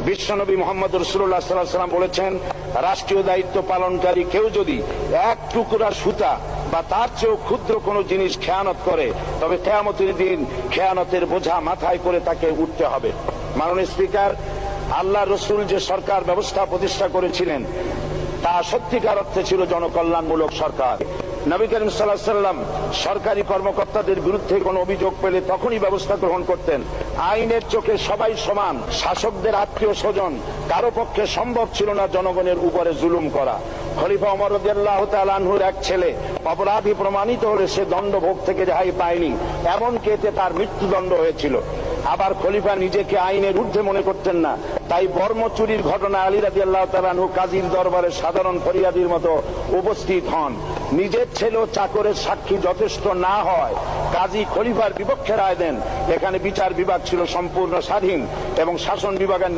বিশ্বনবী মুহাম্মদ রাসূলুল্লাহ সাল্লাল্লাহু আলাইহি ওয়াসাল্লাম বলেছেন, রাষ্ট্রীয় দায়িত্ব পালনকারী কেউ যদি এক টুকরা সুতা বা তার চেয়েও ক্ষুদ্র কোনো জিনিস খেয়ানত করে, তবে কিয়ামতের দিন খেয়ানতের বোঝা মাথায় করে তাকে উঠতে হবে। মাননীয় স্পিকার, আল্লাহ রসুল যে সরকার ব্যবস্থা প্রতিষ্ঠা করেছিলেন তা সত্যিকার অর্থে ছিল জনকল্যাণমূলক সরকার। নবী করিম সাল্লাল্লাহু আলাইহি ওয়াসাল্লাম সরকারি কর্মকর্তাদের বিরুদ্ধে কোনো অভিযোগ পেলে তখনই ব্যবস্থা গ্রহণ করতেন। আইনের চোখে সবাই সমান, শাসকদের আত্মীয় স্বজন কারো পক্ষে সম্ভব ছিল না জনগণের উপরে জুলুম করা। খলিফা ওমর রাদিয়াল্লাহু তাআলা আনহুর এক ছেলে অপরাধী প্রমাণিত হলে সে দণ্ডভোগ থেকে রেহাই পায়নি, এমনকি এতে তার মৃত্যুদণ্ড হয়েছিল। আবার খলিফা নিজেকে আইনের ঊর্ধ্বে মনে করতেন না, তাই বর্ম চুরির ঘটনা আলী রাদিয়াল্লাহু তাআলা আনহু কাজীর দরবারে সাধারণ ফরিয়াদির মতো উপস্থিত হন। নিজের ছেলে ও চাকরের সাক্ষী যথেষ্ট না হয় কাজী খলিফার বিপক্ষে রায় দেন। এখানে বিচার বিভাগ ছিল সম্পূর্ণ স্বাধীন এবং শাসন বিভাগের